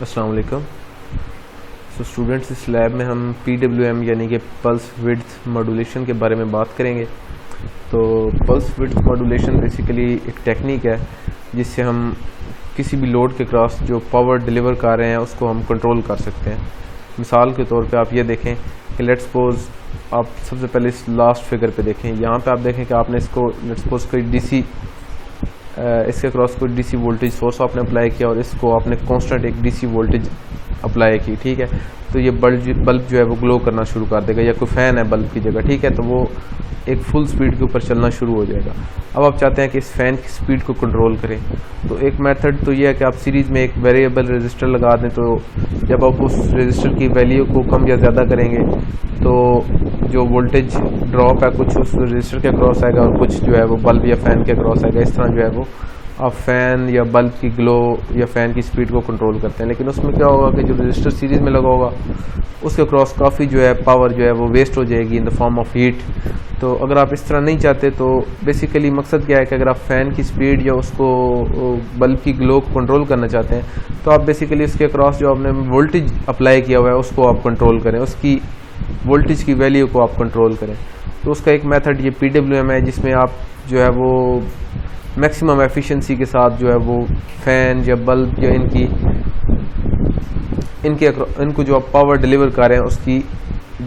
अस्सलाम वालेकुम। स्टूडेंट्स, इस लैब में हम PWM यानी कि पल्स विड्थ मॉड्यूलेशन के बारे में बात करेंगे। तो पल्स विड्थ मॉड्यूलेशन बेसिकली एक टेक्निक है जिससे हम किसी भी लोड के क्रॉस जो पावर डिलीवर कर रहे हैं उसको हम कंट्रोल कर सकते हैं। मिसाल के तौर पे आप ये देखें कि लेट्स सपोज आप सबसे पहले इस लास्ट फिगर पे देखें। यहाँ पे आप देखें कि आपने इसको लेट्स सपोज कोई DC इसके क्रॉस कोई DC वोल्टेज सोर्स आपने अप्लाई किया और इसको आपने कांस्टेंट एक DC वोल्टेज अप्लाई की, ठीक है। तो ये बल्ब जो है वो ग्लो करना शुरू कर देगा, या कोई फ़ैन है बल्ब की जगह, ठीक है, तो वो एक फुल स्पीड के ऊपर चलना शुरू हो जाएगा। अब आप चाहते हैं कि इस फ़ैन की स्पीड को कंट्रोल करें, तो एक मेथड तो ये है कि आप सीरीज़ में एक वेरिएबल रजिस्टर लगा दें। तो जब आप उस रजिस्टर की वैल्यू को कम या ज़्यादा करेंगे तो जो वोल्टेज ड्रॉप है कुछ उस रजिस्टर के क्रॉस आएगा और कुछ जो है वो बल्ब या फ़ैन के क्रॉस आएगा। इस तरह जो है वो आप फ़ैन या बल्ब की ग्लो या फ़ैन की स्पीड को कंट्रोल करते हैं। लेकिन उसमें क्या होगा कि जो रजिस्टर सीरीज़ में लगा होगा उसके क्रॉस काफ़ी जो है पावर जो है वो वेस्ट हो जाएगी in the form of heat. तो अगर आप इस तरह नहीं चाहते तो बेसिकली मकसद क्या है कि अगर आप फ़ैन की स्पीड या उसको बल्ब की ग्लो को कंट्रोल करना चाहते हैं तो आप बेसिकली इसके क्रॉस जो आपने वोल्टेज अप्लाई किया हुआ है उसको आप कंट्रोल करें, उसकी वोल्टेज की वैल्यू को आप कंट्रोल करें। तो उसका एक मेथड ये PWM है जिसमें आप जो है वो मैक्सिमम एफिशिएंसी के साथ जो है वो फ़ैन या बल्ब या इनको जो आप पावर डिलीवर कर रहे हैं उसकी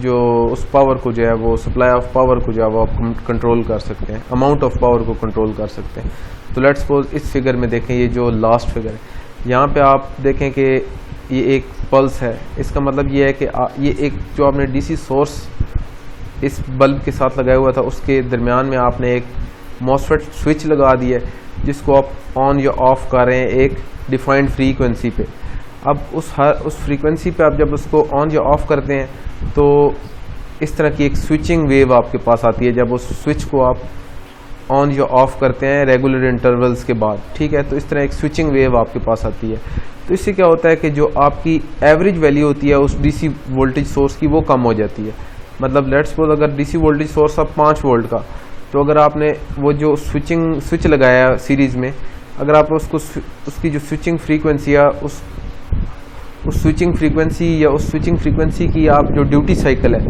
जो उस पावर को जो है वो सप्लाई ऑफ पावर को जो है वो आप कंट्रोल कर सकते हैं, अमाउंट ऑफ पावर को कंट्रोल कर सकते हैं। तो लेट्स सपोज इस फिगर में देखें, ये जो लास्ट फिगर है यहाँ पे आप देखें कि ये एक पल्स है। इसका मतलब ये है कि ये एक जो आपने DC सोर्स इस बल्ब के साथ लगाया हुआ था उसके दरमियान में आपने एक मॉसफेट स्विच लगा दी है जिसको आप ऑन या ऑफ कर रहे हैं एक डिफाइंड फ्रीक्वेंसी पे। अब उस फ्रीक्वेंसी पे आप जब उसको ऑन या ऑफ करते हैं तो इस तरह की एक स्विचिंग वेव आपके पास आती है जब उस स्विच को आप ऑन या ऑफ करते हैं रेगुलर इंटरवल्स के बाद, ठीक है। तो इस तरह एक स्विचिंग वेव आपके पास आती है। तो इससे क्या होता है कि जो आपकी एवरेज वैल्यू होती है उस DC वोल्टेज सोर्स की वो कम हो जाती है। मतलब लेट्स सपोज अगर DC वोल्टेज सोर्स अब 5 वोल्ट का, तो अगर आपने वो जो स्विच लगाया सीरीज़ में, अगर आप उसकी जो स्विचिंग फ्रीक्वेंसी या उस स्विचिंग फ्रीक्वेंसी की आप जो ड्यूटी साइकिल है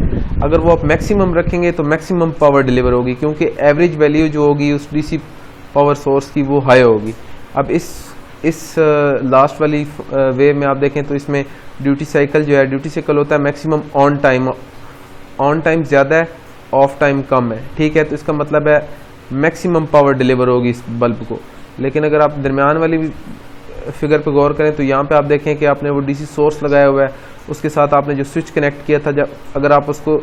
अगर वो आप मैक्सिमम रखेंगे तो मैक्सिमम पावर डिलीवर होगी, क्योंकि एवरेज वैल्यू जो होगी उस DC पावर सोर्स की वो हाई होगी। अब इस लास्ट वाली वे में आप देखें तो इसमें ड्यूटी साइकिल जो है, ड्यूटी साइकिल होता है मैक्सिमम ऑन टाइम ज़्यादा है, ऑफ टाइम कम है, ठीक है। तो इसका मतलब है मैक्सिमम पावर डिलीवर होगी इस बल्ब को। लेकिन अगर आप दरमियान वाली फिगर पे गौर करें तो यहाँ पे आप देखें कि आपने वो DC सोर्स लगाया हुआ है, उसके साथ आपने जो स्विच कनेक्ट किया था, जब अगर आप उसको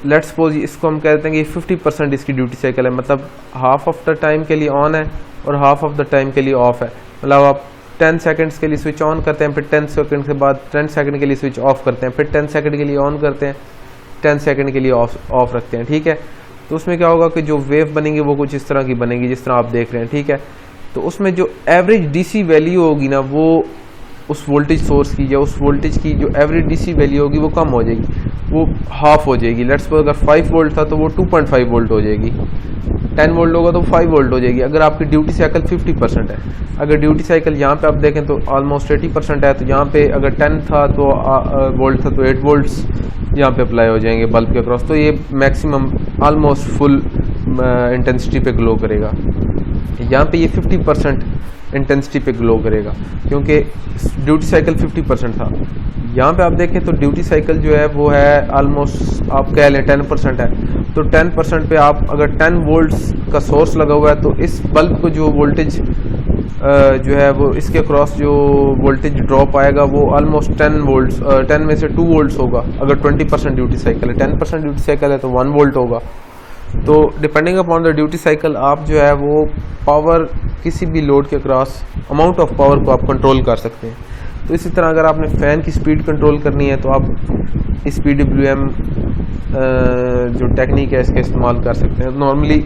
लेट्स सपोज इसको हम कहते हैं कि 50% इसकी ड्यूटी साइकिल है, मतलब हाफ ऑफ द टाइम के लिए ऑन है और हाफ ऑफ द टाइम के लिए ऑफ है। मतलब आप 10 सेकेंड्स के लिए स्विच ऑन करते हैं, फिर 10 सेकेंड के बाद 10 सेकेंड के लिए स्विच ऑफ करते हैं, फिर 10 सेकेंड के लिए ऑन करते हैं, 10 सेकेंड के लिए ऑफ रखते हैं, ठीक है। तो उसमें क्या होगा कि जो वेव बनेगी वो कुछ इस तरह की बनेगी जिस तरह आप देख रहे हैं, ठीक है। तो उसमें जो एवरेज DC वैल्यू होगी ना वो उस वोल्टेज सोर्स की या उस वोल्टेज की जो एवरेज DC वैल्यू होगी वो कम हो जाएगी, वो हाफ हो जाएगी। लेट्स सपोज अगर 5 वोल्ट था तो वो 2.5 वोल्ट हो जाएगी, 10 वोल्ट होगा तो 5 वोल्ट हो जाएगी। अगर आपकी ड्यूटी साइकिल 50% है, अगर ड्यूटी साइकिल यहाँ पे आप देखें तो ऑलमोस्ट 80% है, तो यहाँ पे अगर 10 था तो वोल्ट था तो 8 वोल्ट्स यहाँ पे अप्लाई हो जाएंगे बल्ब के क्रॉस। तो ये मैक्सिमम ऑलमोस्ट फुल इंटेंसिटी पे ग्लो करेगा। यहाँ पे ये 50% इंटेंसिटी पे ग्लो करेगा क्योंकि ड्यूटी साइकिल 50% था। यहाँ पे आप देखें तो ड्यूटी साइकिल जो है वो है ऑलमोस्ट आप कह लें 10% है। तो 10% पे आप अगर 10 वोल्ट्स का सोर्स लगा हुआ है तो इस बल्ब को जो वोल्टेज जो है वो इसके क्रॉस जो वोल्टेज ड्रॉप आएगा वो ऑलमोस्ट 10 में से 2 वोल्ट्स होगा। अगर 20% ड्यूटी साइकिल है, 10% ड्यूटी साइकिल है तो 1 वोल्ट होगा। तो depending upon the duty cycle आप जो है वो पावर किसी भी लोड के क्रॉस अमाउंट ऑफ पावर को आप कंट्रोल कर सकते हैं। तो इसी तरह अगर आपने फ़ैन की स्पीड कंट्रोल करनी है तो आप इस PWM जो टेक्निक है इसका इस्तेमाल कर सकते हैं। नॉर्मली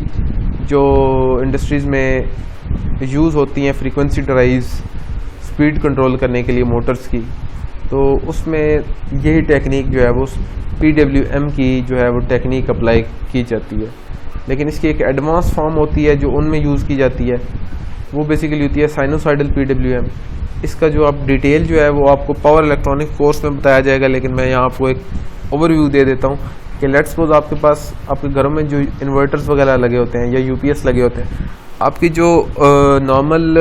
जो इंडस्ट्रीज़ में यूज़ होती हैं फ्रीक्वेंसी ड्राइव्स स्पीड कंट्रोल करने के लिए मोटर्स की, तो उसमें यही टेक्निक जो है वो PWM की जो है वो टेक्निक अप्लाई की जाती है। लेकिन इसकी एक एडवांस फॉर्म होती है जो उनमें यूज़ की जाती है, वो बेसिकली होती है साइनोसाइडल PWM। इसका जो आप डिटेल जो है वो आपको पावर इलेक्ट्रॉनिक कोर्स में बताया जाएगा, लेकिन मैं यहाँ आपको एक ओवरव्यू दे देता हूँ कि लेट्स सपोज आपके पास आपके घरों में जो इन्वर्टर्स वगैरह लगे होते हैं या यूपीएस लगे होते हैं, आपकी जो नॉर्मल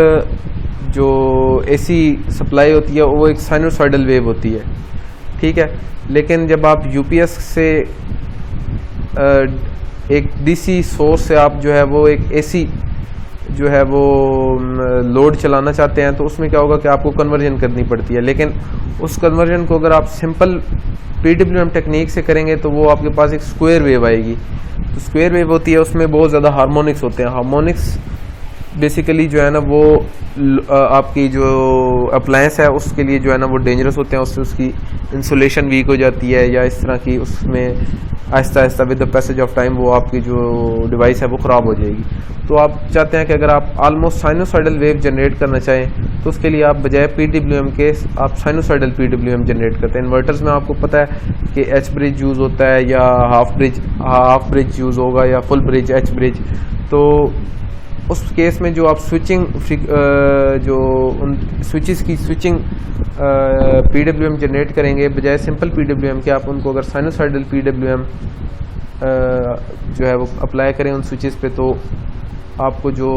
जो एसी सप्लाई होती है वो एक साइनोसॉइडल वेव होती है, ठीक है। लेकिन जब आप यूपीएस से एक डीसी सोर्स से आप जो है वो एक एसी जो है वो लोड चलाना चाहते हैं, तो उसमें क्या होगा कि आपको कन्वर्जन करनी पड़ती है। लेकिन उस कन्वर्जन को अगर आप सिंपल पीडब्ल्यूएम टेक्निक से करेंगे तो वो आपके पास एक स्क्वायर वेव आएगी। तो स्क्वायर वेव होती है, उसमें बहुत ज़्यादा हार्मोनिक्स होते हैं। हार्मोनिक्स बेसिकली जो है ना वो आपकी जो अप्लायंस है उसके लिए जो है ना वो डेंजरस होते हैं, उससे उसकी इंसुलेशन वीक हो जाती है या इस तरह की, उसमें Aahista Aahista with the passage of time वो आपकी जो डिवाइस है वो ख़राब हो जाएगी। तो आप चाहते हैं कि अगर आप ऑलमोस्ट साइनोसॉइडल वेव जनरेट करना चाहें तो उसके लिए आप बजाय पीडब्ल्यूएम के आप साइनोसॉइडल पीडब्ल्यूएम जनरेट करते हैं। इन्वर्टर्स में आपको पता है कि एच ब्रिज यूज़ होता है या हाफ ब्रिज यूज़ होगा या फुल ब्रिज एच ब्रिज। तो उस केस में जो आप स्विचिंग जो उन स्विचेस की स्विचिंग पीडब्ल्यूएम जनरेट करेंगे बजाय सिंपल पीडब्ल्यूएम के, आप उनको अगर साइनोसॉइडल पीडब्ल्यूएम जो है वो अप्लाई करें उन स्विचेस पे, तो आपको जो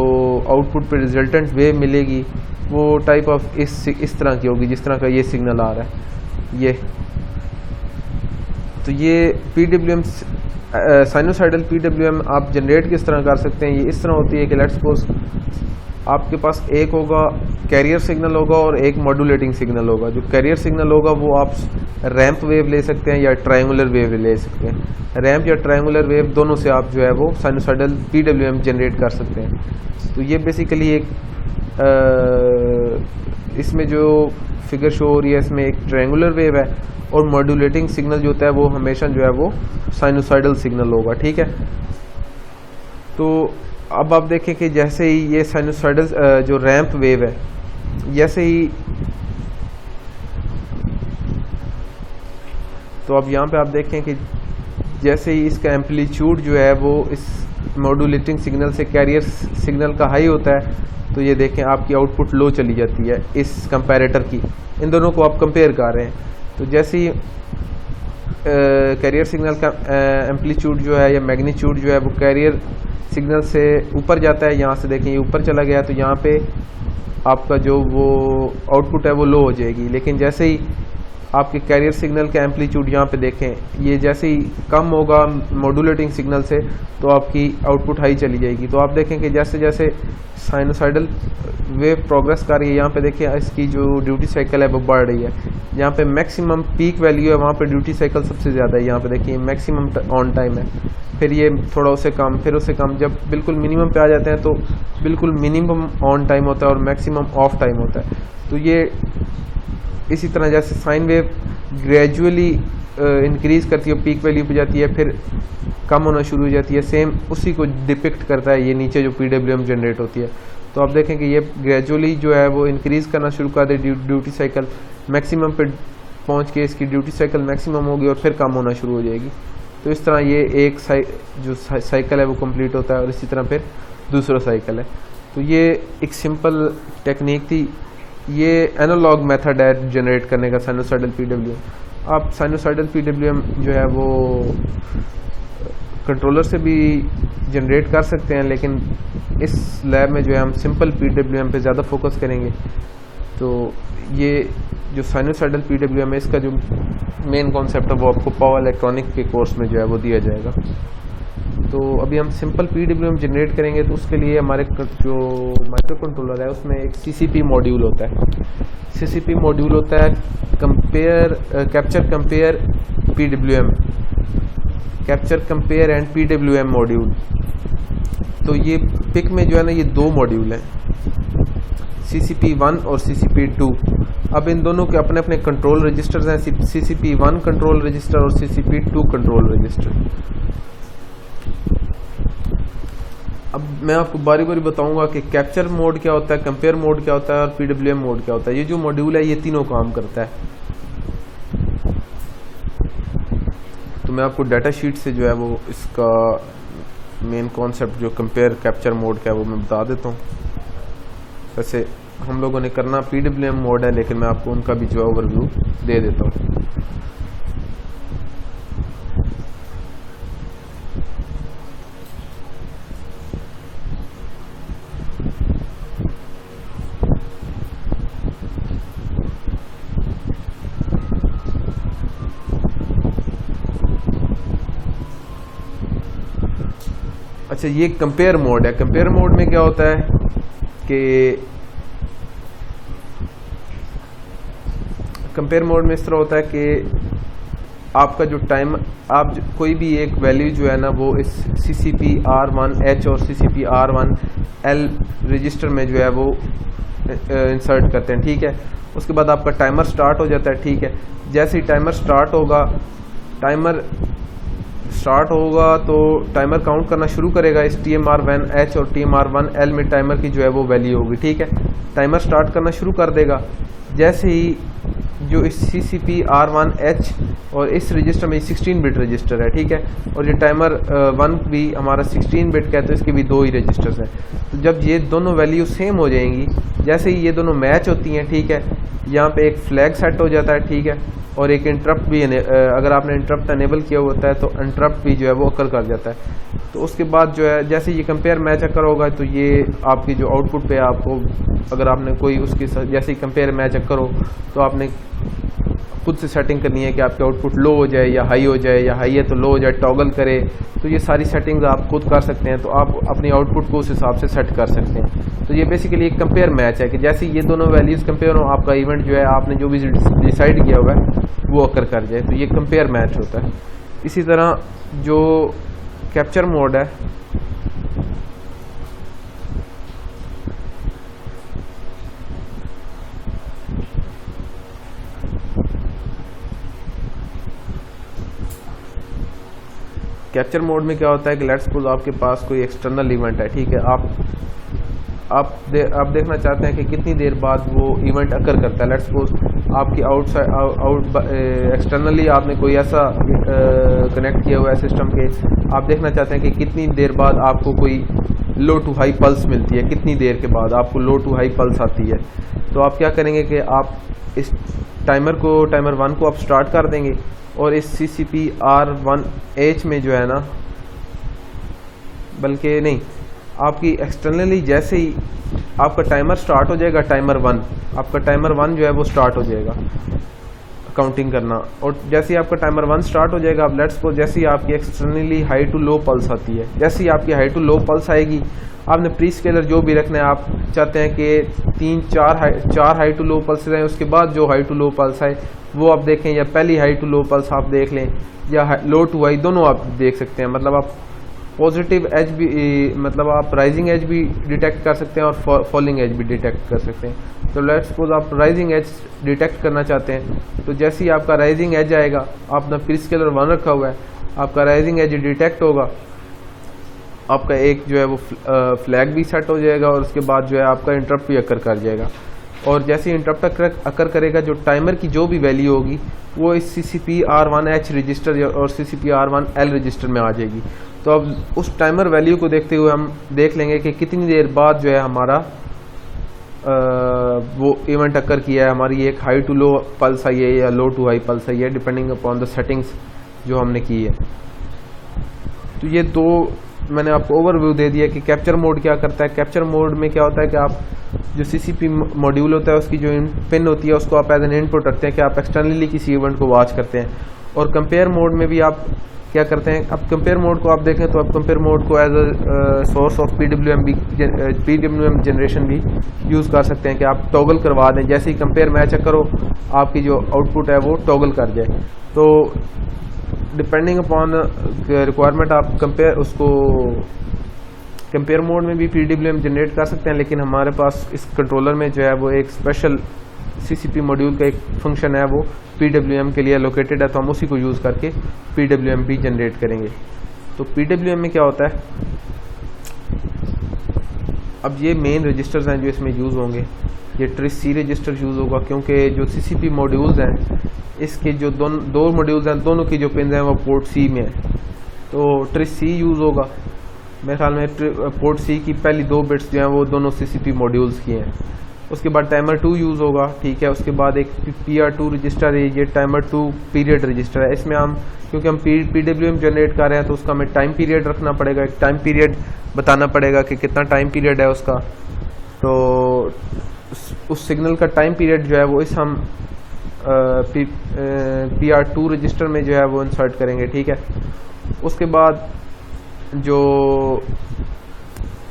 आउटपुट पे रिजल्टेंट वेव मिलेगी वो टाइप ऑफ इस तरह की होगी जिस तरह का ये सिग्नल आ रहा है ये। तो ये पीडब्ल्यूएम साइनोसॉइडल पीडब्ल्यूएम आप जनरेट किस तरह कर सकते हैं, ये इस तरह होती है कि लेट्स सपोज आपके पास एक होगा कैरियर सिग्नल होगा और एक मॉड्यूलेटिंग सिग्नल होगा। जो कैरियर सिग्नल होगा वो आप रैंप वेव ले सकते हैं या ट्रायंगुलर वेव ले सकते हैं। रैंप या ट्रायंगुलर वेव दोनों से आप जो है वो साइनोसॉइडल पीडब्ल्यूएम जनरेट कर सकते हैं। तो ये बेसिकली एक इसमें जो फिगर शो हो रही है इसमें एक ट्रायंगुलर वेव है और मॉड्यूलेटिंग सिग्नल जो होता है वो हमेशा जो है वो साइनोसॉइडल सिग्नल होगा, ठीक है। तो अब आप देखें कि जैसे ही ये साइनोसॉइडल जो रैंप वेव है, जैसे ही तो अब यहाँ पे आप देखें कि जैसे ही इसका एम्पलीट्यूड जो है वो इस मॉड्यूलेटिंग सिग्नल से कैरियर सिग्नल का हाई होता है, तो ये देखें आपकी आउटपुट लो चली जाती है इस कंपैरेटर की। इन दोनों को आप कंपेयर कर रहे हैं, तो जैसे ही कैरियर सिग्नल का एम्पलीट्यूड जो है या मैग्नीट्यूड जो है वो कैरियर सिग्नल से ऊपर जाता है, यहाँ से देखें ये ऊपर चला गया, तो यहाँ पे आपका जो वो आउटपुट है वो लो हो जाएगी। लेकिन जैसे ही आपके कैरियर सिग्नल का एम्पलीट्यूड यहाँ पे देखें ये जैसे ही कम होगा मॉड्यूलेटिंग सिग्नल से, तो आपकी आउटपुट हाई चली जाएगी। तो आप देखें कि जैसे जैसे साइनोसॉइडल वेव प्रोग्रेस कर रही है, यहाँ पे देखिए इसकी जो ड्यूटी साइकिल है वो बढ़ रही है। यहाँ पे मैक्सिमम पीक वैल्यू है, वहाँ पे ड्यूटी साइकिल सबसे ज़्यादा है। यहाँ पे देखिए मैक्सिमम ऑन टाइम है, फिर ये थोड़ा उससे कम, फिर उससे कम। जब बिल्कुल मिनिमम पे आ जाते हैं तो बिल्कुल मिनिमम ऑन टाइम होता है और मैक्सिमम ऑफ टाइम होता है। तो ये इसी तरह जैसे साइन वेव ग्रेजुअली इंक्रीज़ करती है, पीक वैल्यू पे जाती है, फिर कम होना शुरू हो जाती है, सेम उसी को डिपिक्ट करता है ये नीचे जो पीडब्ल्यूएम जनरेट होती है। तो आप देखें कि ये ग्रेजुअली जो है वो इंक्रीज़ करना शुरू कर दे, ड्यूटी साइकिल मैक्सिमम पे पहुंच के इसकी ड्यूटी साइकिल मैक्सिमम होगी और फिर कम होना शुरू हो जाएगी। तो इस तरह ये एक जो साइकिल है वो कंप्लीट होता है और इसी तरह फिर दूसरा साइकिल है। तो ये एक सिंपल टेक्निक थी, ये एनालॉग मेथड है जनरेट करने का साइनोसॉइडल पीडब्ल्यूएम। आप साइनोसॉइडल पीडब्ल्यूएम जो है वो कंट्रोलर से भी जनरेट कर सकते हैं, लेकिन इस लैब में जो है हम सिंपल पीडब्ल्यूएम पे ज़्यादा फोकस करेंगे। तो ये जो साइनोसॉइडल पीडब्ल्यूएम है इसका जो मेन कॉन्सेप्ट है वो आपको पावर इलेक्ट्रॉनिक के कोर्स में जो है वो दिया जाएगा। तो अभी हम सिंपल पीडब्ल्यूएम जनरेट करेंगे, तो उसके लिए हमारे जो माइक्रो कंट्रोलर है उसमें एक सीसीपी मॉड्यूल होता है। सीसीपी मॉड्यूल होता है capture compare PWM, capture compare and PWM module. तो ये पिक में जो है ना ये दो मॉड्यूल हैं, CCP1 और CCP2। अब इन दोनों के अपने अपने कंट्रोल रजिस्टर्स हैं, CCP1 कंट्रोल रजिस्टर और CCP2 कंट्रोल रजिस्टर। अब मैं आपको बारी बारी बताऊंगा कि कैप्चर मोड क्या होता है, कंपेयर मोड क्या होता है और पीडब्ल्यूएम मोड क्या होता है। ये जो मॉड्यूल है ये तीनों काम करता है। तो मैं आपको डाटा शीट से जो है वो इसका मेन कॉन्सेप्ट जो कंपेयर कैप्चर मोड का है वो मैं बता देता हूँ। वैसे हम लोगों ने करना PWM मोड है, लेकिन मैं आपको उनका भी जो ओवरव्यू दे देता हूँ। अच्छा, ये कंपेयर मोड है। कंपेयर मोड में क्या होता है कि कंपेयर मोड में इस तरह होता है कि आपका जो टाइम, आप कोई भी एक वैल्यू जो है ना वो इस CCP R1H और CCP R1L रजिस्टर में जो है वो इंसर्ट करते हैं, ठीक है। उसके बाद आपका टाइमर स्टार्ट हो जाता है, ठीक है। जैसे ही टाइमर स्टार्ट होगा तो टाइमर काउंट करना शुरू करेगा। इस TMR1H और TMR1L में टाइमर की जो है वो वैल्यू होगी, ठीक है। टाइमर स्टार्ट करना शुरू कर देगा। जैसे ही जो इस CCP R1H और इस रजिस्टर में 16 बिट रजिस्टर है, ठीक है, और ये टाइमर 1 भी हमारा 16 बिट का है, तो इसके भी 2 ही रजिस्टर्स हैं। तो जब ये दोनों वैल्यू सेम हो जाएंगी, जैसे ही ये दोनों मैच होती हैं, ठीक है, यहाँ पे एक फ्लैग सेट हो जाता है, ठीक है, और एक इंटरप्ट भी अगर आपने इंटरप्ट अनेबल किया होता है तो इंटरप्ट भी जो है वो अकर कर जाता है। तो उसके बाद जो है जैसे ये कंपेयर मैच अकर होगा तो ये आपकी जो आउटपुट पे आपको, अगर आपने कोई उसके जैसे ही कंपेयर मैच अकर हो तो आपने खुद से सेटिंग करनी है कि आपके आउटपुट लो हो जाए या हाई हो जाए, या हाई है तो लो हो जाए, टॉगल करे। तो ये सारी सेटिंग्स आप खुद कर सकते हैं, तो आप अपनी आउटपुट को उस हिसाब से सेट कर सकते हैं। तो ये बेसिकली एक कंपेयर मैच है कि जैसे ये दोनों वैल्यूज़ कंपेयर हो, आपका इवेंट जो है आपने जो भी डिसाइड किया हुआ है वो अकर कर जाए, तो ये कंपेयर मैच होता है। इसी तरह जो कैप्चर मोड है, कैप्चर मोड में क्या होता है कि लेट्स सपोज आपके पास कोई एक्सटर्नल इवेंट है, ठीक है, आप देखना चाहते हैं कि कितनी देर बाद वो इवेंट अकर करता है। लेट्स सपोज आपकी एक्सटर्नली आपने कोई ऐसा कनेक्ट किया हुआ है सिस्टम के, आप देखना चाहते हैं कि कितनी देर बाद आपको कोई लो टू हाई पल्स मिलती है, कितनी देर के बाद आपको लो टू हाई पल्स आती है। तो आप क्या करेंगे कि आप इस टाइमर 1 को आप स्टार्ट कर देंगे, और इस CCP R1H में जो है ना, बल्कि नहीं, आपकी एक्सटर्नली जैसे ही आपका टाइमर स्टार्ट हो जाएगा, आपका टाइमर 1 जो है वो स्टार्ट हो जाएगा काउंटिंग करना। और जैसे ही आपका टाइमर 1 स्टार्ट हो जाएगा, आप लेट्स सपोज जैसे ही आपकी externally high to low pulse आती है, जैसे ही आपकी हाई टू लो पल्स आएगी, आपने प्री स्केलर जो भी रखना है, आप चाहते हैं कि 4 हाई टू लो पल्स आए, उसके बाद जो हाई टू लो पल्स आए वो आप देखें, या पहली हाई टू लो पल्स आप देख लें, या लो टू हाई दोनों आप देख सकते हैं। मतलब आप पॉजिटिव एज भी, मतलब आप राइजिंग एज भी डिटेक्ट कर सकते हैं और फॉलिंग एज भी डिटेक्ट कर सकते हैं। तो लेट्स सपोज आप राइजिंग एज डिटेक्ट करना चाहते हैं, तो जैसे ही आपका राइजिंग एज आएगा, आपने प्री स्केलर 1 रखा हुआ है, आपका राइजिंग एज डिटेक्ट होगा, आपका एक जो है वो फ्लैग भी सेट हो जाएगा, और उसके बाद जो है आपका इंटरप्ट भी अकर कर जाएगा। और जैसे ही इंटरप्ट अकर करेगा, जो टाइमर की जो भी वैल्यू होगी वो इस CCP R1H रजिस्टर और CCP R1L रजिस्टर में आ जाएगी। तो अब उस टाइमर वैल्यू को देखते हुए हम देख लेंगे कि कितनी देर बाद जो है हमारा वो इवेंट अकर किया है, हमारी एक हाई टू लो पल्स आई है या लो टू हाई पल्स आई है, डिपेंडिंग अपॉन द सेटिंग्स जो हमने की है। तो ये दो मैंने आपको ओवरव्यू दे दिया कि कैप्चर मोड क्या करता है। कैप्चर मोड में क्या होता है कि आप जो CCP मॉड्यूल होता है उसकी जो पिन होती है उसको आप एज एन इनपुट रखते हैं कि आप एक्सटर्नली किसी इवेंट को वॉच करते हैं। और कंपेयर मोड में भी आप क्या करते हैं, अब कंपेयर मोड को आप देखें तो आप कंपेयर मोड को as a source of PWM generation भी यूज़ कर सकते हैं कि आप टॉगल करवा दें, जैसे ही कंपेयर मैच करो आपकी जो आउटपुट है वो टॉगल कर जाए। तो डिपेंडिंग अपॉन रिक्वायरमेंट आप कंपेयर मोड में भी PWM जनरेट कर सकते हैं, लेकिन हमारे पास इस कंट्रोलर में जो है वो एक स्पेशल CCP मॉड्यूल का एक फंक्शन है वो PWM के लिए लोकेटेड है, तो हम उसी को यूज़ करके PWM भी जनरेट करेंगे। तो PWM में क्या होता है, अब ये मेन रजिस्टर्स हैं जो इसमें यूज़ होंगे। ये TRISC रजिस्टर यूज़ होगा क्योंकि जो CCP मॉड्यूल्स हैं इसके जो दो मॉड्यूल्स हैं दोनों की जो पिन हैं वो पोर्ट C में है, तो TRISC यूज़ होगा। मेरे ख्याल में पोर्ट C की पहली 2 बिट्स जो हैं वो दोनों CCP मॉड्यूल्स की हैं। उसके बाद टाइमर 2 यूज़ होगा, ठीक है। उसके बाद एक PR2 रजिस्टर है, ये टाइमर 2 पीरियड रजिस्टर है। इसमें हम क्योंकि हम PWM जनरेट कर रहे हैं तो उसका हमें टाइम पीरियड रखना पड़ेगा, एक टाइम पीरियड बताना पड़ेगा कि कितना टाइम पीरियड है उसका। तो उस सिग्नल का टाइम पीरियड जो है वो इस हम PR2 रजिस्टर में जो है वो इंसर्ट करेंगे, ठीक है। उसके बाद जो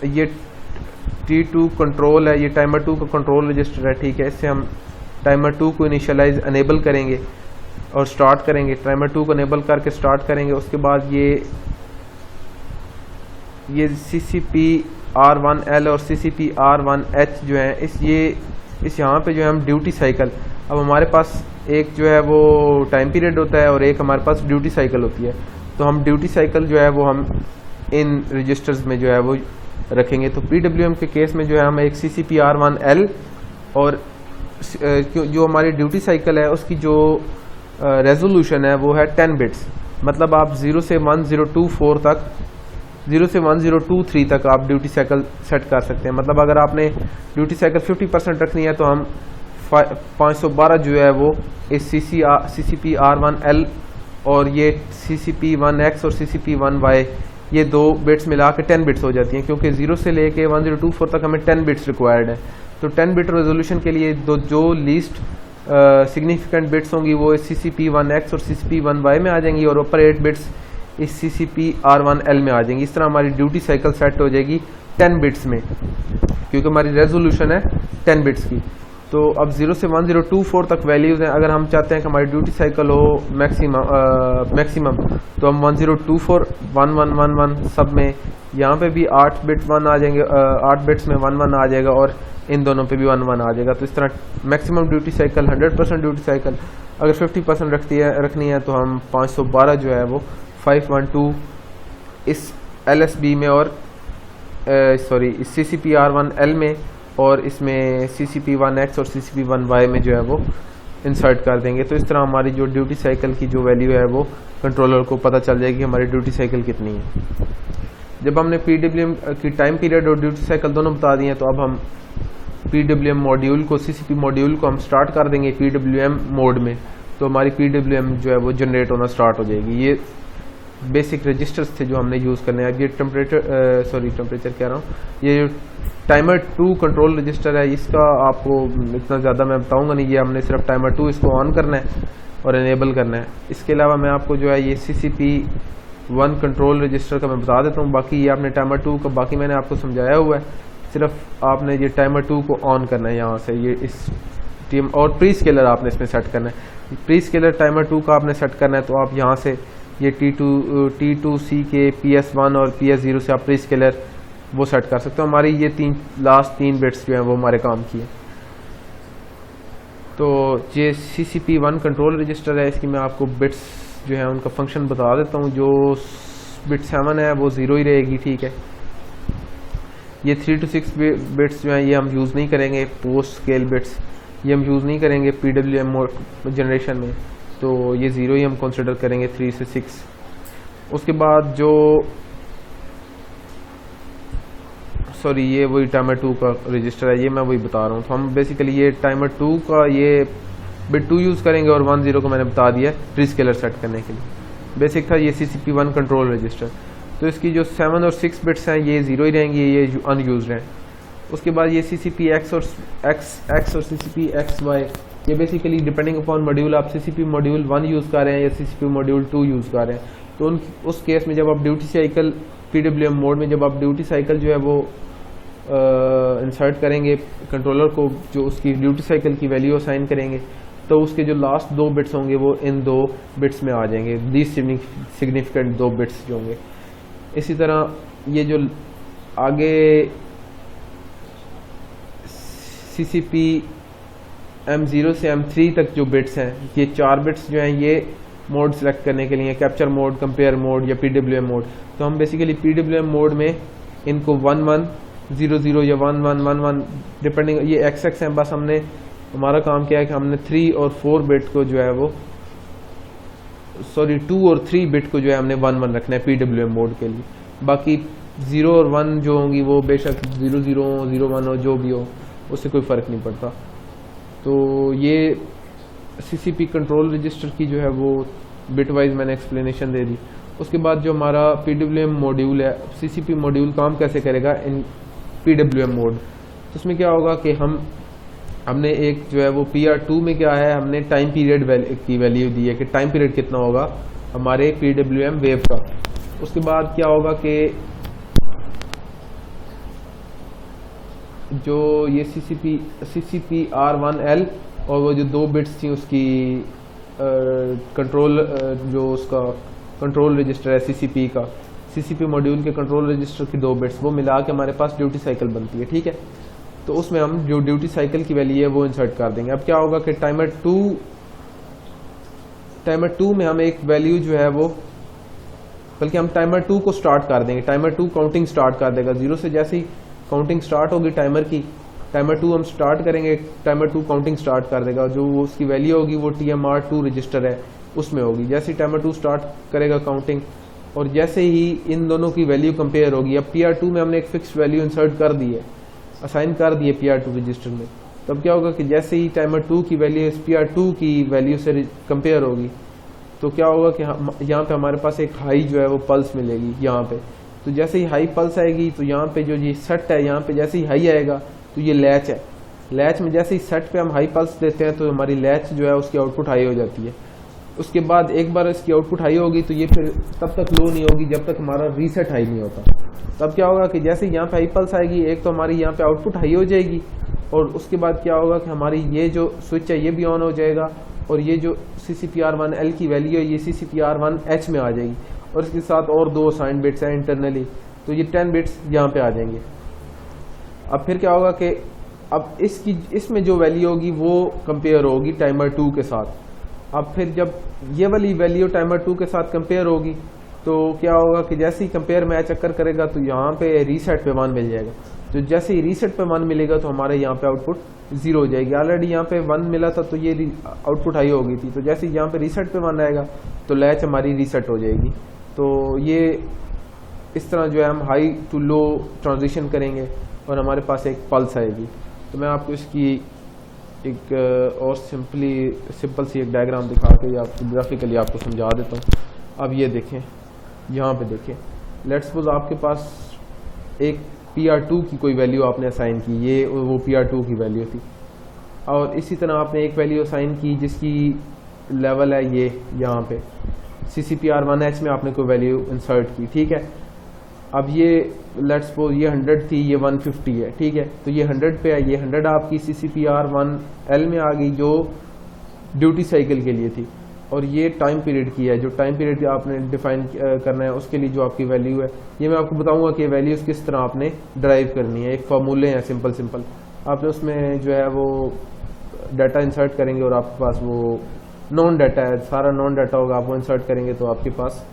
ये T2 कंट्रोल है, ये टाइमर 2 का कंट्रोल रजिस्टर है, ठीक है। इससे हम टाइमर 2 को इनिशियलाइज अनेबल करेंगे और स्टार्ट करेंगे। टाइमर 2 को अनेबल करके स्टार्ट करेंगे। उसके बाद ये CCP R1L और CCP R1H जो है इस यहाँ पे जो है हम ड्यूटी साइकिल, अब हमारे पास एक जो है वो टाइम पीरियड होता है और एक हमारे पास ड्यूटी साइकिल होती है। तो हम ड्यूटी साइकिल जो है वो हम इन रजिस्टर्स में जो है वो रखेंगे। तो PWM के केस में जो है हम एक CCP R1L और जो हमारी ड्यूटी साइकिल है उसकी जो रेजोल्यूशन है वो है 10 बिट्स। मतलब आप 0 से 1024 तक 0 से 1023 तक आप ड्यूटी साइकिल सेट कर सकते हैं। मतलब अगर आपने ड्यूटी साइकिल 50% रखनी है तो हम 512 जो है वो इस CCP R1L और ये CCP1X और CCP1Y ये 2 बिट्स मिला के 10 बिट्स हो जाती हैं, क्योंकि 0 से लेके 1024 तक हमें 10 बिट्स रिक्वायर्ड है। तो 10 बिट रेजोल्यूशन के लिए जो लीस्ट सिग्निफिकेंट बिट्स होंगी वो इस CCP1X और CCP1Y में आ जाएंगी और ऊपर 8 बिट्स इस CCP R1L में आ जाएंगी। इस तरह हमारी ड्यूटी साइकिल सेट हो जाएगी 10 बिट्स में, क्योंकि हमारी रेजोल्यूशन है 10 बिट्स की। तो अब 0 से 1024 तक वैल्यूज़ हैं। अगर हम चाहते हैं कि हमारी ड्यूटी साइकिल हो मैक्सिमम तो हम 1024 1111 सब में, यहाँ पे भी 8 बिट्स 1 आ जाएंगे, 8 बिट्स में 11 आ जाएगा और इन दोनों पे भी 11 आ जाएगा। तो इस तरह maximum duty cycle 100% duty cycle अगर 50% रखनी है तो हम 512 जो है वो 512 इस LSB में और इस CCP R1L में और इसमें CCP1X और CCP1Y में जो है वो इंसर्ट कर देंगे। तो इस तरह हमारी जो ड्यूटी साइकिल की जो वैल्यू है वो कंट्रोलर को पता चल जाएगी हमारी ड्यूटी साइकिल कितनी है। जब हमने PWM की टाइम पीरियड और ड्यूटी साइकिल दोनों बता दिए तो अब हम PWM मॉड्यूल को CCP मॉड्यूल को हम स्टार्ट कर देंगे PWM मोड में। तो हमारी PWM जो है वो जनरेट होना स्टार्ट हो जाएगी। ये बेसिक रजिस्टर्स थे जो हमने यूज़ करने हैं। अब ये टेम्परेचर कह रहा हूँ, ये टाइमर 2 कंट्रोल रजिस्टर है, इसका आपको इतना ज़्यादा मैं बताऊंगा नहीं। ये हमने सिर्फ टाइमर 2 इसको ऑन करना है और इनेबल करना है। इसके अलावा मैं आपको जो है ये CCP1 कंट्रोल रजिस्टर का मैं बता देता हूँ। बाकी ये आपने टाइमर 2 का बाकी मैंने आपको समझाया हुआ है, सिर्फ आपने ये टाइमर 2 को ऑन करना है यहाँ से। ये इस टीम और प्री स्केलर आपने इसमें सेट करना है। प्री स्केलर टाइमर 2 का आपने सेट करना है तो आप यहाँ से ये T2C के PS1 और PS0 से आप प्री स्केलर वो सेट कर सकते हो। हमारी ये लास्ट 3 बिट्स जो हैं वो हमारे काम की है। तो ये CCP1 कंट्रोल रजिस्टर है, इसकी मैं आपको बिट्स जो है उनका फंक्शन बता देता हूँ। जो बिट 7 है वो 0 ही रहेगी, ठीक है। ये 3 to 6 बिट्स जो हैं ये हम यूज़ नहीं करेंगे। पोस्ट स्केल बिट्स ये हम यूज़ नहीं करेंगे PWM जनरेशन में, तो ये 0 ही हम कंसिडर करेंगे 3 से 6। उसके बाद जो ये वही टाइमर 2 का रजिस्टर है, ये मैं वही बता रहा हूँ। तो हम बेसिकली ये टाइमर 2 का ये बिट 2 यूज़ करेंगे और 10 को मैंने बता दिया प्री स्केलर सेट करने के लिए। बेसिक था ये CCP1 कंट्रोल रजिस्टर। तो इसकी जो 7 और 6 बिट्स हैं ये 0 ही रहेंगी, ये अनयूज्ड हैं। उसके बाद ये CCP-X और CCP-XY, ये बेसिकली डिपेंडिंग अपॉन मॉड्यूल आप CCP मॉड्यूल 1 यूज़ कर रहे हैं या CCP मॉड्यूल 2 यूज़ कर रहे हैं। तो उस केस में जब आप ड्यूटी साइकिल PWM मोड में जब आप ड्यूटी साइकिल जो है वो इंसर्ट करेंगे कंट्रोलर को, जो उसकी ड्यूटी साइकिल की वैल्यू असाइन करेंगे, तो उसके जो लास्ट 2 बिट्स होंगे वो इन 2 बिट्स में आ जाएंगे, लीस्ट सिग्निफिकेंट 2 बिट्स जो होंगे। इसी तरह ये जो आगे CCP M0 से M3 तक जो बिट्स हैं, ये 4 बिट्स जो हैं ये मोड सेलेक्ट करने के लिए कैप्चर मोड, कंपेयर मोड या PWM मोड। तो हम बेसिकली PWM मोड में इनको 1100 या 1111 डिपेंडिंग, ये XX हैं। बस हमने हमारा काम किया है कि हमने 3 और 4 बिट को जो है वो 2 और 3 बिट को जो है हमने 11 रखना है PWM मोड के लिए। बाकी 0 और 1 जो होंगी वो बेशक 00 01 हो, जो भी हो, उससे कोई फ़र्क नहीं पड़ता। तो ये CCP कंट्रोल रजिस्टर की जो है वो बिट वाइज मैंने एक्सप्लेनेशन दे दी। उसके बाद जो हमारा PWM मॉड्यूल है, CCP मॉड्यूल काम कैसे करेगा इन PWM मोड। तो उसमें क्या होगा कि हमने एक जो है वो PR2 में क्या है, हमने टाइम पीरियड की वैल्यू दी है कि टाइम पीरियड कितना होगा हमारे PWM वेव का। उसके बाद क्या होगा कि जो ये CCP R1L और वो जो 2 बिट्स थी उसकी कंट्रोल जो उसका कंट्रोल रजिस्टर है CCP का, CCP मॉड्यूल के कंट्रोल रजिस्टर की 2 बिट्स, वो मिला के हमारे पास ड्यूटी साइकिल बनती है, ठीक है। तो उसमें हम जो ड्यूटी साइकिल की वैल्यू है वो इंसर्ट कर देंगे। अब क्या होगा कि टाइमर 2 में हम एक वैल्यू जो है वो, बल्कि हम टाइमर 2 को स्टार्ट कर देंगे। टाइमर 2 काउंटिंग स्टार्ट कर देगा 0 से। जैसे ही काउंटिंग स्टार्ट होगी टाइमर की, टाइमर 2 हम स्टार्ट करेंगे, टाइमर 2 काउंटिंग स्टार्ट कर देगा। जो उसकी वैल्यू होगी वो TMR2 रजिस्टर है उसमें होगी। जैसे ही टाइमर 2 स्टार्ट करेगा काउंटिंग, और जैसे ही इन दोनों की वैल्यू कंपेयर होगी, अब PR2 में हमने एक फिक्स वैल्यू इंसर्ट कर दी है, असाइन कर दी है PR2 रजिस्टर में। तब क्या होगा कि जैसे ही टाइमर 2 की वैल्यू PR2 की वैल्यू से कंपेयर होगी, तो क्या होगा कि यहाँ पे हमारे पास एक हाई जो है वो पल्स मिलेगी यहाँ पे। तो जैसे ही हाई पल्स आएगी तो यहाँ पे जो ये सेट है, यहाँ पे जैसे ही हाई आएगा तो ये लैच है। लैच में जैसे ही सेट पे हम हाई पल्स देते हैं तो हमारी लैच जो है उसकी आउटपुट हाई हो जाती है। उसके बाद एक बार इसकी आउटपुट हाई होगी तो ये फिर तब तक लो नहीं होगी जब तक हमारा रीसेट हाई नहीं होता। तब क्या होगा कि जैसे यहाँ पे हाई पल्स आएगी, एक तो हमारी यहाँ पे आउटपुट हाई हो जाएगी, और उसके बाद क्या होगा कि हमारी ये जो स्विच है ये भी ऑन हो जाएगा, और ये जो CCP R1L की वैल्यू है ये CCP R1H में आ जाएगी, और इसके साथ और 2 असाइन बिट्स हैं इंटरनली, तो ये 10 बिट्स यहाँ पे आ जाएंगे। अब फिर क्या होगा कि अब इसमें जो वैल्यू होगी वो कंपेयर होगी टाइमर 2 के साथ। अब फिर जब ये वाली वैल्यू टाइमर 2 के साथ कंपेयर होगी तो क्या होगा कि जैसे ही कंपेयर मैच अक्कर करेगा तो यहाँ पे रीसेट पे 1 मिल जाएगा। तो जैसे ही रीसेट पे 1 मिलेगा तो हमारे यहाँ पे आउटपुट 0 हो जाएगी। ऑलरेडी यहाँ पे 1 मिला था तो ये आउटपुट हाई हो गई थी। तो जैसे यहाँ पे रीसेट पे 1 आएगा तो लैच हमारी रीसेट हो जाएगी। तो ये इस तरह जो है हम हाई टू लो ट्रांजिशन करेंगे और हमारे पास एक पल्स आएगी। तो मैं आपको इसकी एक और सिंपल सी एक डायग्राम दिखा के या ग्राफिकली आपको समझा देता हूँ। अब ये देखें, यहाँ पे देखें, लेट्स सपोज आपके पास एक PR2 की कोई वैल्यू आपने असाइन की, ये वो PR2 की वैल्यू थी, और इसी तरह आपने एक वैल्यू असाइन की जिसकी लेवल है ये यहाँ पे CCP R1H में आपने कोई वैल्यू इंसर्ट की, ठीक है। अब ये लेट्स सपोज ये 100 थी, ये 150 है, ठीक है। तो ये 100 पे है, ये 100 आपकी CCP R1L में आ गई जो ड्यूटी साइकिल के लिए थी, और ये टाइम पीरियड की है। जो टाइम पीरियड आपने डिफाइन करना है उसके लिए जो आपकी वैल्यू है, ये मैं आपको बताऊंगा कि वैल्यूज किस तरह आपने ड्राइव करनी है। एक फार्मूले हैं सिंपल आपने उसमें जो है वो डाटा इंसर्ट करेंगे और आपके पास वो नॉन डाटा है, सारा नॉन डाटा होगा, आप वो इंसर्ट करेंगे तो आपके पास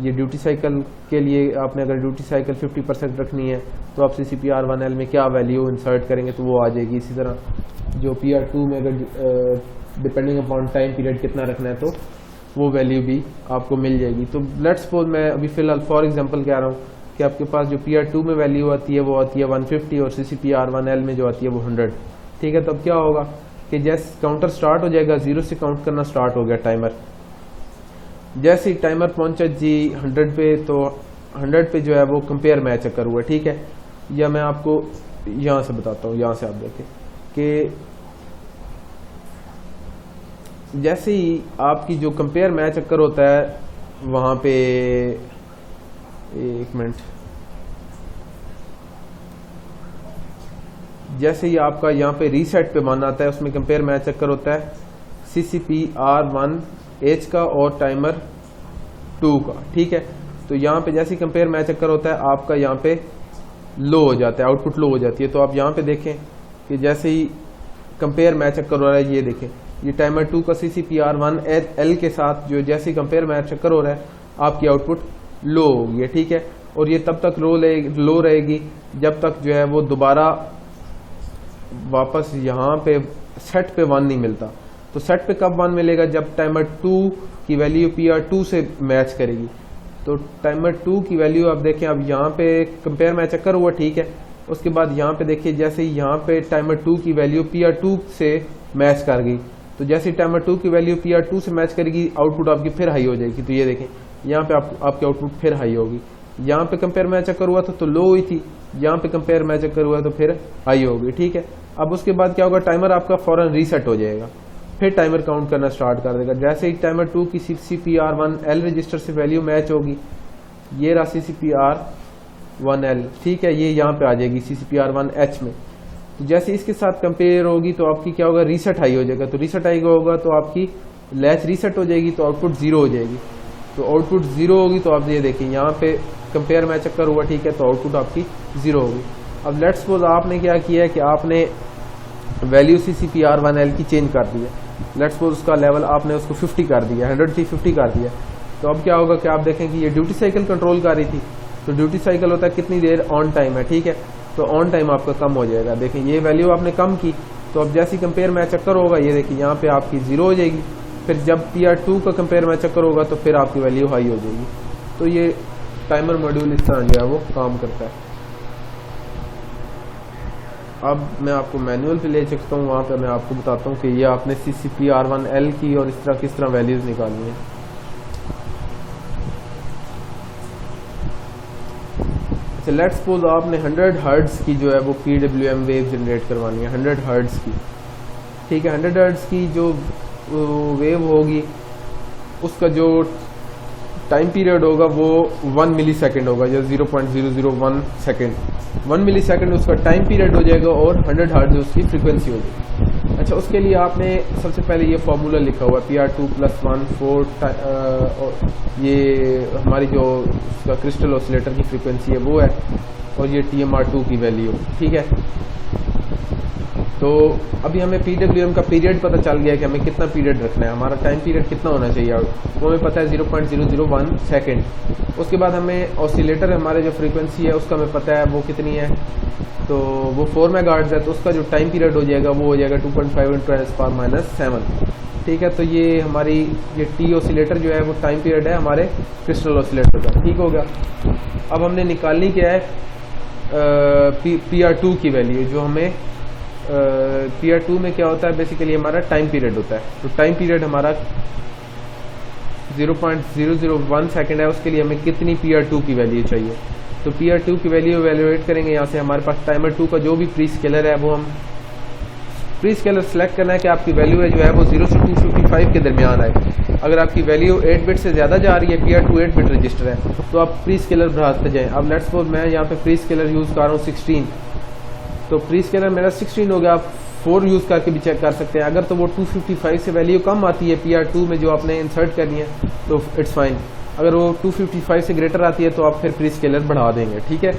ये ड्यूटी साइकिल के लिए आपने अगर ड्यूटी साइकिल 50% रखनी है तो आप CCP R1L में क्या वैल्यू इंसर्ट करेंगे तो वो आ जाएगी। इसी तरह जो PR2 में अगर डिपेंडिंग अपॉन टाइम पीरियड कितना रखना है तो वो वैल्यू भी आपको मिल जाएगी। तो लेट्स सपोज मैं अभी फिलहाल फॉर एग्जांपल कह रहा हूँ कि आपके पास जो PR2 में वैल्यू आती है वो आती है 150 और CCP R1L में जो आती है वो 100, ठीक है। तब क्या होगा कि जैसे काउंटर स्टार्ट हो जाएगा, 0 से काउंट करना स्टार्ट हो गया टाइमर। जैसे ही टाइमर पहुंचा जी 100 पे, तो 100 पे जो है वो कंपेयर मैच अकर हुआ, ठीक है। या मैं आपको यहाँ से बताता हूँ, यहाँ से आप देखें कि जैसे ही आपकी जो कंपेयर मैच अकर होता है वहाँ पे, एक मिनट, जैसे ही आपका यहाँ पे रीसेट पे 1 आता है उसमें कंपेयर मैच अकर होता है CCP R1H का और टाइमर 2 का, ठीक है। तो यहाँ पे जैसे ही कंपेयर मैच अकर होता है आपका यहाँ पे लो हो जाता है, आउटपुट लो हो जाती है। तो आप यहाँ पे देखें कि जैसे ही कंपेयर मैच अकर हो रहा है, ये देखें ये टाइमर 2 का CCP R1L के साथ जो जैसे ही कंपेयर मैच अकर हो रहा है आपकी आउटपुट लो होगी, ठीक है। और ये तब तक लो रहेगी जब तक जो है वो दोबारा वापस यहाँ पे सेट पे 1 नहीं मिलता। तो सेट पे कब 1 मिलेगा? जब टाइमर 2 की वैल्यू PR2 से मैच करेगी। तो टाइमर 2 की वैल्यू आप देखें, अब यहाँ पे कंपेयर मैच अकर हुआ, ठीक है, उसके बाद यहाँ पे देखिए जैसे यहाँ पे टाइमर 2 की वैल्यू PR2 से मैच कर गई, तो जैसे टाइमर 2 की वैल्यू PR2 से मैच करेगी आउटपुट आपकी फिर हाई हो जाएगी। तो ये देखें यहाँ पे आपकी आउटपुट फिर हाई होगी। यहाँ पे कंपेयर मैच चक्कर हुआ था तो लो हुई थी, यहाँ पे कंपेयर मैच चक्कर हुआ तो फिर हाई होगी। ठीक है, अब उसके बाद क्या होगा, टाइमर आपका फौरन रीसेट हो जाएगा, फिर टाइमर काउंट करना स्टार्ट कर देगा। जैसे ही टाइमर 2 की CCPR1L रजिस्टर से वैल्यू मैच होगी, ये रहा CCPR1L, ठीक है, ये यहाँ पे आ जाएगी CCPR1H में। तो जैसे इसके साथ कंपेयर होगी तो आपकी क्या होगा, रीसेट हाई हो जाएगा। तो रीसेट हाई होगा तो आपकी लैच रीसेट हो जाएगी, तो आउटपुट 0 हो जाएगी। तो आउटपुट 0 होगी तो आप ये देखिए यहाँ पे कंपेयर मैच चक्कर हुआ, ठीक है, तो आउटपुट आपकी 0 होगी। अब लेट्स सपोज आपने क्या किया है कि आपने वैल्यू CCPR1L की चेंज कर दी है। लेट्स सपोज उसका लेवल आपने उसको 50 कर दिया, 100 थी 50 कर दिया। तो अब क्या होगा कि आप देखें कि ये ड्यूटी साइकिल कंट्रोल कर रही थी, तो ड्यूटी साइकिल होता है कितनी देर ऑन टाइम है, ठीक है, तो ऑन टाइम आपका कम हो जाएगा। देखें ये वैल्यू आपने कम की, तो अब जैसी कंपेयर मैच चक्कर होगा, ये देखिए यहाँ पे आपकी 0 हो जाएगी। फिर जब PR2 का कंपेयर मैच चक्कर होगा तो फिर आपकी वैल्यू हाई हो जाएगी। तो ये टाइमर मॉड्यूल इस तरह जो है वो काम करता है। अब मैं आपको मैनुअल पे ले सकता हूँ, वहाँ पे मैं आपको बताता हूँ कि ये आपने CCPR1L की और इस तरह किस तरह वैल्यूज निकालनी है। अच्छा, लेट्स सपोज आपने 100 हर्ट्ज की जो है वो PWM वेव जनरेट करवानी है, 100 हर्ट्ज की, ठीक है। 100 हर्ट्ज की जो वेव होगी उसका जो टाइम पीरियड होगा वो 1 मिली सेकेंड होगा, या 0.001 सेकेंड, 1 मिली सेकेंड उसका टाइम पीरियड हो जाएगा और 100 हर्ट्ज उसकी फ्रीक्वेंसी हो जाएगी। अच्छा, उसके लिए आपने सबसे पहले ये फॉर्मूला लिखा हुआ है PR2 + 1 4, ये हमारी जो उसका क्रिस्टल ऑसिलेटर की फ्रीक्वेंसी है वो है, और ये TMR2 की वैल्यू, ठीक है। तो अभी हमें PWM का पीरियड पता चल गया कि हमें कितना पीरियड रखना है, हमारा टाइम पीरियड कितना होना चाहिए, वो हमें पता है 0.001 सेकेंड। उसके बाद हमें ऑसिलेटर हमारे जो फ्रीक्वेंसी है उसका हमें पता है वो कितनी है, तो वो 4 मेगाहर्ट्ज है, तो उसका जो टाइम पीरियड हो जाएगा वो हो जाएगा 2.5 × 10⁻⁷, ठीक है। तो ये हमारी ये T ऑसिलेटर जो है वो टाइम पीरियड है हमारे क्रिस्टल ऑसिलेटर का, ठीक हो गया। अब हमने निकालनी क्या है, PR2 की वैल्यू, जो हमें PR2 में क्या होता है, बेसिकली हमारा टाइम पीरियड होता है। तो टाइम पीरियड हमारा 0.001 सेकेंड है, उसके लिए हमें कितनी PR2 की वैल्यू चाहिए। तो PR2 की वैल्यू एवेल्युएट करेंगे, यहाँ से हमारे पास टाइमर 2 का जो भी प्री स्केलर है वो हम प्री स्केलर सेलेक्ट करना है कि आपकी वैल्यू है जो है वो 0 से 255 के दरमियान आए। अगर आपकी वैल्यू 8 बिट से ज़्यादा जा रही है, PR2 8 बिट रजिस्टर है, तो आप प्री स्केलर बढ़ाते जाएँ। अब लेट्स सपोज मैं यहाँ पे प्री स्केलर यूज़ कर रहा हूँ 16, तो प्री स्केलर मेरा 16 हो गया। आप 4 यूज़ करके भी चेक कर सकते हैं। अगर तो वो 255 से वैल्यू कम आती है PR2 में जो आपने इंसर्ट करनी है तो इट्स फाइन, अगर वो 255 से ग्रेटर आती है तो आप फिर प्री स्केलर बढ़ा देंगे, ठीक है।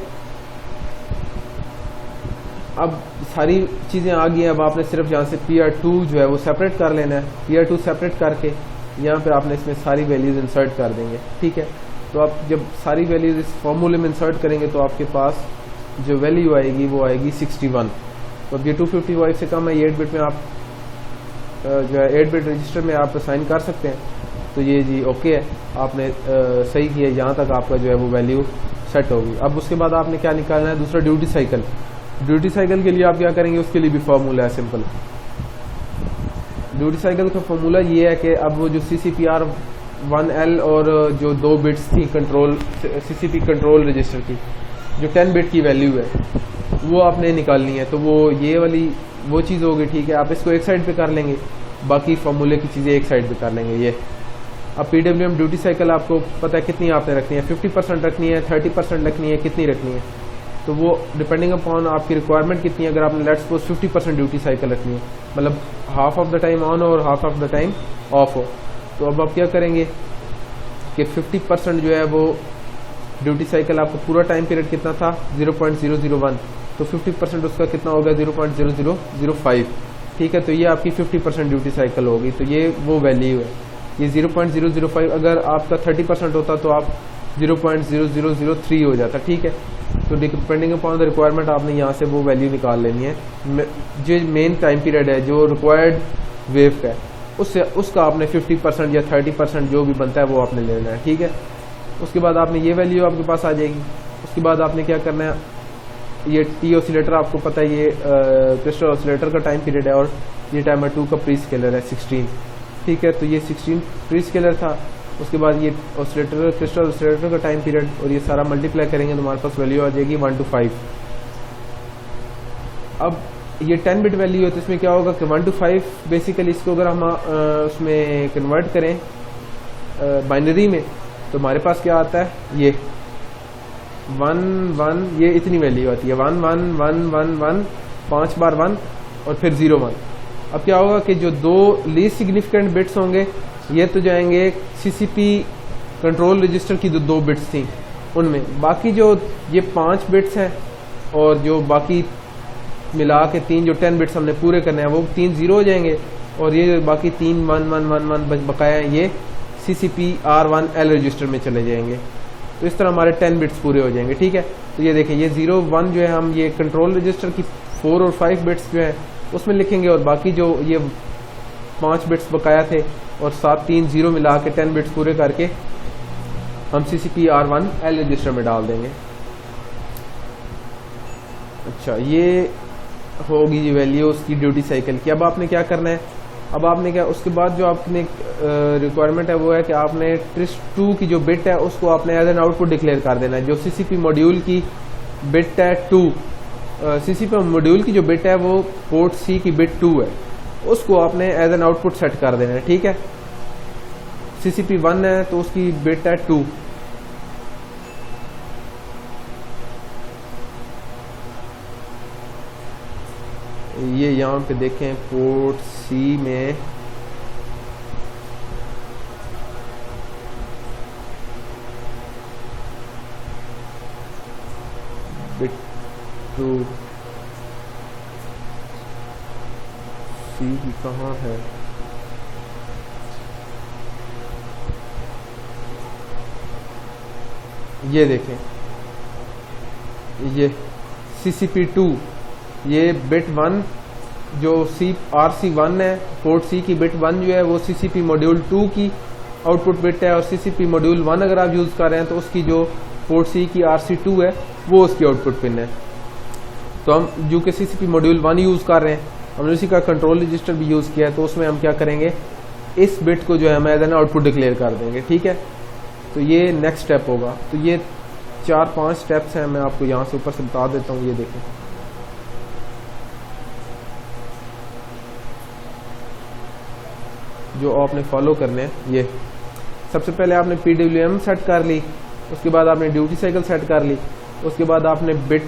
अब सारी चीज़ें आ गई हैं, अब आपने सिर्फ यहाँ से PR2 जो है वो सेपरेट कर लेना है। PR2 सेपरेट करके यहाँ पे आपने इसमें सारी वैल्यूज़ इंसर्ट कर देंगे, ठीक है। तो आप जब सारी वैल्यूज़ इस फॉर्मूले में इंसर्ट करेंगे तो आपके पास जो वैल्यू आएगी वो आएगी 61। तो अब ये 255 से कम है, ये 8 बिट में आप जो है 8 बिट रजिस्टर में आप असाइन कर सकते हैं। तो ये जी ओके है, आपने सही किया, यहाँ तक आपका जो है वो वैल्यू सेट होगी। अब उसके बाद आपने क्या निकालना है, दूसरा ड्यूटी साइकिल। ड्यूटी साइकिल के लिए आप क्या करेंगे, उसके लिए भी फॉर्मूला है सिंपल। ड्यूटी साइकिल का फॉर्मूला ये है कि अब वो जो CCPR1L और जो 2 बिट्स थी कंट्रोल CCP कंट्रोल रजिस्टर की जो 10 बिट की वैल्यू है वो आपने निकालनी है। तो वो ये वाली वो चीज़ होगी, ठीक है। आप इसको एक साइड पे कर लेंगे, बाकी फॉर्मूले की चीज़ें एक साइड पे कर लेंगे। ये अब PWM ड्यूटी साइकिल आपको पता है कितनी आपने रखनी है, 50% रखनी है, 30% रखनी है, कितनी रखनी है, तो वो डिपेंडिंग अपॉन आपकी रिक्वायरमेंट कितनी है। अगर आपने लेट्स सपोज 50% ड्यूटी साइकिल रखनी है, मतलब half of the time on और half of the time off हो, तो अब आप क्या करेंगे कि 50% जो है वो ड्यूटी साइकिल आपका पूरा टाइम पीरियड कितना था 0.001, तो 50% उसका कितना होगा 0.0005, ठीक है। तो ये आपकी 50% ड्यूटी साइकिल होगी, तो ये वो वैल्यू है। ये 0.005 अगर आपका 30% होता तो आप 0.0003 हो जाता, ठीक है। तो डिपेंडिंग अपॉन द रिक्वायरमेंट आपने यहाँ से वो वैल्यू निकाल लेनी है। जो मेन टाइम पीरियड है जो रिक्वायर्ड वेव का है उससे उसका आपने 50% या 30% जो भी बनता है वो आपने लेना है, ठीक है। उसके बाद आपने ये वैल्यू आपके पास आ जाएगी। उसके बाद आपने क्या करना है, ये टी ऑसिलेटर आपको पता है ये क्रिस्टल ऑसिलेटर का टाइम पीरियड है, और ये टाइमर 2 का प्री स्केलर है 16, ठीक है। तो ये 16 प्री स्केलर था, उसके बाद ये ऑसिलेटर क्रिस्टल ऑसिलेटर का टाइम पीरियड, और ये सारा मल्टीप्लाई करेंगे तो हमारे पास वैल्यू आ जाएगी 1 to 5। अब ये 10 बिट वैल्यू है, तो इसमें क्या होगा कि 1 to 5 बेसिकली इसको अगर हम उसमें कन्वर्ट करें बाइनरी में, तो हमारे पास क्या आता है, ये 1 1, ये इतनी वैल्यू आती है 1 1 1 1 1, 5 बार 1 और फिर 0 1। अब क्या होगा कि जो दो लीस्ट सिग्निफिकेंट बिट्स होंगे ये तो जाएंगे सीसीपी कंट्रोल रजिस्टर की जो 2 बिट्स थी उनमें, बाकी जो ये 5 बिट्स हैं और जो बाकी मिला के 3 जो 10 बिट्स हमने पूरे करने हैं वो 3 0 हो जाएंगे, और ये बाकी 3 1 1 1 1 बकाया हैं ये सीसीपी R1L रजिस्टर में चले जाएंगे। तो इस तरह हमारे 10 बिट्स पूरे हो जाएंगे, ठीक है। तो ये देखें, ये 0 1 जो है हम ये कंट्रोल रजिस्टर की 4 और 5 बिट्स जो है उसमें लिखेंगे, और बाकी जो ये 5 बिट्स बकाया थे और 7 3 0 मिला के 10 बिट्स पूरे करके हम सीसीपी R1L रजिस्टर में डाल देंगे। अच्छा, ये होगी ये वैल्यू उसकी ड्यूटी साइकिल की। अब आपने क्या करना है, अब आपने क्या उसके बाद जो आपने रिक्वायरमेंट है वो है कि आपने TRISC-2 की जो बिट है उसको आपने एज एन आउटपुट डिक्लेयर कर देना है। जो सीसीपी मॉड्यूल की बिट है 2, सीसीपी मॉड्यूल की जो बिट है वो पोर्ट सी की बिट 2 है, उसको आपने एज एन आउटपुट सेट कर देना है, ठीक है। सीसीपी 1 है तो उसकी बिट है 2, ये यहाँ पे देखें पोर्ट सी में बिट 2 सी की कहाँ है, ये देखें, ये CCP2 ये बिट 1 जो RC1 है, पोर्ट सी की बिट 1 जो है वो CCP मॉड्यूल 2 की आउटपुट बिट है, और CCP मॉड्यूल 1 अगर आप यूज़ कर रहे हैं तो उसकी जो पोर्ट सी की RC2 है वो उसकी आउटपुट पिन है। तो हम जो कि CCP मॉड्यूल 1 यूज़ कर रहे हैं, हमने उसी का कंट्रोल रजिस्टर भी यूज़ किया है, तो उसमें हम क्या करेंगे, इस बिट को जो है हम एज एन आउटपुट डिक्लेयर कर देंगे, ठीक है। तो ये नेक्स्ट स्टेप होगा। तो ये 4-5 स्टेप्स हैं, मैं आपको यहाँ से ऊपर से बता देता हूँ। ये देखें, जो आपने फॉलो करने हैं। ये सबसे पहले आपने PWM सेट कर ली, उसके बाद आपने ड्यूटी साइकिल सेट कर ली, उसके बाद आपने बिट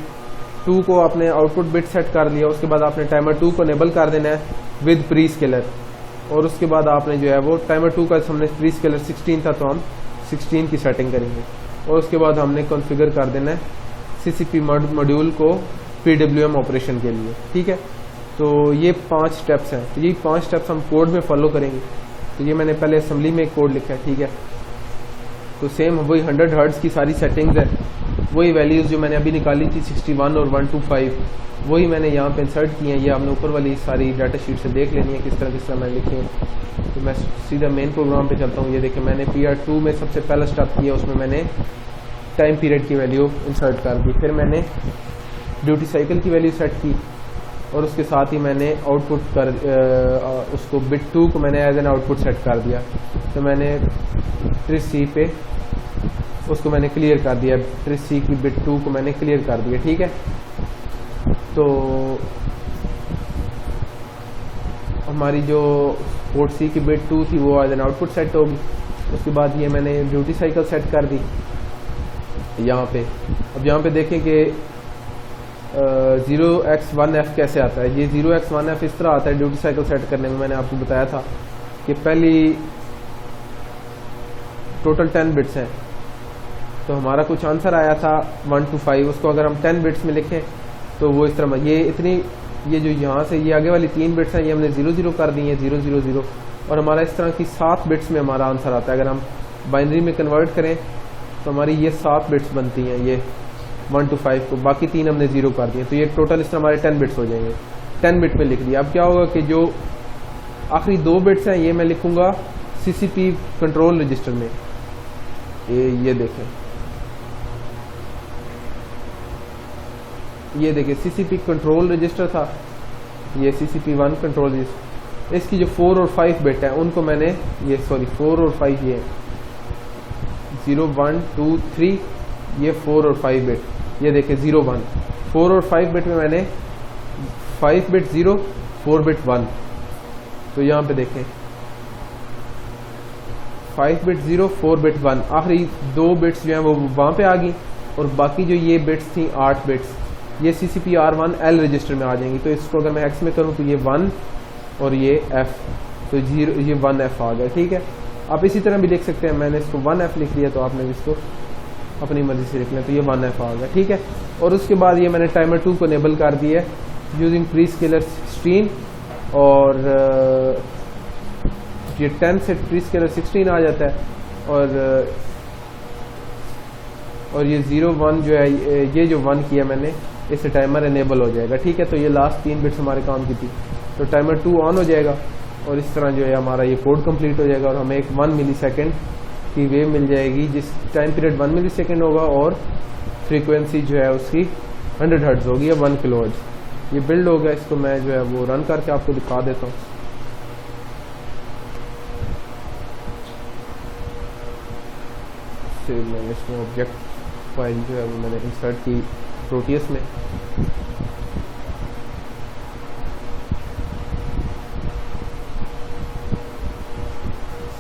2 को आपने आउटपुट बिट सेट कर लिया, उसके बाद आपने टाइमर 2 को इनेबल कर देना है विद प्री स्केलर, और उसके बाद आपने जो है वो टाइमर 2 का हमने प्री स्केलर 16 था तो हम 16 की सेटिंग करेंगे, और उसके बाद हमने कॉन्फ़िगर कर देना है CCP मॉड्यूल को PWM ऑपरेशन के लिए, ठीक है। तो ये 5 स्टेप्स हैं, तो ये 5 स्टेप्स हम कोड में फॉलो करेंगे। तो ये मैंने पहले असेंबली में कोड लिखा है, ठीक है। तो सेम वही 100 हर्ट्ज की सारी सेटिंग्स है, वही वैल्यूज़ जो मैंने अभी निकाली थी 61 और 1 to 5 वही मैंने यहाँ पे इंसर्ट किए हैं। ये आपने ऊपर वाली सारी डाटा शीट से देख लेनी है किस तरह मैंने लिखे हैं। तो मैं सीधा मेन प्रोग्राम पे चलता हूँ। ये देखें, मैंने PR2 में सबसे पहला स्टेप किया, उसमें मैंने टाइम पीरियड की वैल्यू इंसर्ट कर दी, फिर मैंने ड्यूटी साइकिल की वैल्यू सेट की, और उसके साथ ही मैंने आउटपुट कर उसको बिट 2 को मैंने एज एन आउटपुट सेट कर दिया। तो मैंने TRISC पे उसको मैंने क्लियर कर दिया, TRISC की बिट 2 को मैंने क्लियर कर दिया, ठीक है। तो हमारी जो पोर्ट सी की बिट 2 थी वो एज एन आउटपुट सेट होगी। उसके बाद ये मैंने ड्यूटी साइकिल सेट कर दी यहाँ पे। अब यहाँ पे देखें कि 0x1f कैसे आता है। ये 0x1f इस तरह आता है ड्यूटी साइकिल सेट करने में। मैंने आपको बताया था कि पहली टोटल 10 बिट्स हैं, तो हमारा कुछ आंसर आया था 1 to 5, उसको अगर हम 10 बिट्स में लिखें तो वो इस तरह ये जो यहाँ से ये आगे वाली 3 बिट्स हैं ये हमने 0 0 कर दी है, 0 0 0, और हमारा इस तरह की 7 बिट्स में हमारा आंसर आता है। अगर हम बाइनरी में कन्वर्ट करें तो हमारी ये 7 बिट्स बनती हैं, ये 1 to 5 को, बाकी 3 हमने 0 कर दिए, तो ये टोटल इस तरह हमारे 10 बिट्स हो जाएंगे। 10 बिट में लिख दिया। अब क्या होगा कि जो आखिरी 2 बिट्स हैं ये मैं लिखूंगा CCP कंट्रोल रजिस्टर में। ये देखें, ये देखिए CCP कंट्रोल रजिस्टर था, ये CCP1 कंट्रोल रजिस्टर। इसकी जो 4 और 5 बिट है उनको मैंने ये 4 और 5 ये 0 1 2 3 ये 4 और 5 बिट, ये देखिए 0 1 4 और 5 बिट में मैंने 5 बिट 0 4 बिट 1। तो यहाँ पे देखें 5 बिट 0 4 बिट 1, आखिरी 2 बिट्स जो हैं वो वहाँ पे आ गई, और बाकी जो ये बिट्स थी 8 बिट्स ये CCP-R1L रजिस्टर में आ जाएंगी। तो इसको अगर मैं X में करूँ तो ये 1 और ये F, तो 0 ये 1F आ गया। ठीक है, आप इसी तरह भी लिख सकते हैं, मैंने इसको 1F लिख दिया तो आपने इसको अपनी मर्जी से लिख लिया, तो ये 1F आ गया। ठीक है, और उसके बाद ये मैंने टाइमर 2 को इनेबल कर दिया है यूजिंग प्री स्केलर 16, और ये 10 से प्री स्केलर 16 आ जाता है, और ये 0 1 जो है ये जो 1 किया मैंने इससे टाइमर इनेबल हो जाएगा। ठीक है, तो ये लास्ट 3 बिट्स हमारे काम की थी, तो टाइमर 2 ऑन हो जाएगा और इस तरह जो है हमारा ये कोड कंप्लीट हो जाएगा, और हमें एक 1 मिलीसेकंड की वेव मिल जाएगी, जिस टाइम पीरियड 1 मिलीसेकंड होगा और फ्रीक्वेंसी जो है उसकी 100 हर्ट्ज होगी या 1 किलोहर्ट्ज। ये बिल्ड हो गया, इसको मैं जो है वो रन करके आपको दिखा देता हूँ। फिर मैंने इसमें ऑब्जेक्ट फाइल जो है वो मैंने इंसर्ट की प्रोटियस में।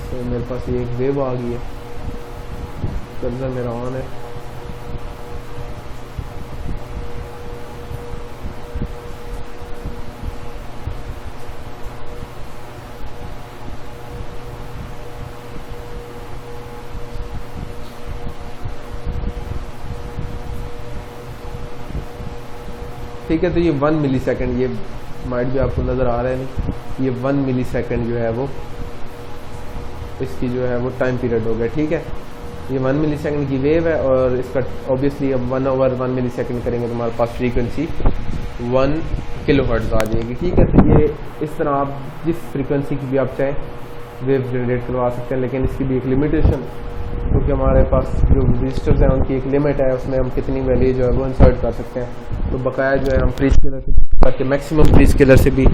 तो मेरे पास ये एक वेव आ गई है, कर्सर मेरा ऑन है। ठीक है, तो ये 1 मिलीसेकंड, ये माइट भी आपको नज़र आ रहा है नहीं, ये 1 मिलीसेकंड जो है वो इसकी जो है वो टाइम पीरियड हो गया। ठीक है, ये 1 मिलीसेकंड की वेव है, और इसका ऑब्वियसली अब 1 ओवर 1 मिलीसेकंड करेंगे तो हमारे पास फ्रीक्वेंसी 1 किलोहर्ट्ज आ जाएगी। ठीक है, तो ये इस तरह आप जिस फ्रीक्वेंसी की भी आप चाहें वेव जनरेट करवा सकते हैं, लेकिन इसकी भी एक लिमिटेशन, क्योंकि हमारे पास जो रजिस्टर्स हैं उनकी एक लिमिट है, उसमें हम कितनी वैल्यू जो है वो इंसर्ट कर सकते हैं। तो बकाया जो है हम प्री स्केलर से करके मैक्सिमम प्री स्केलर से भी,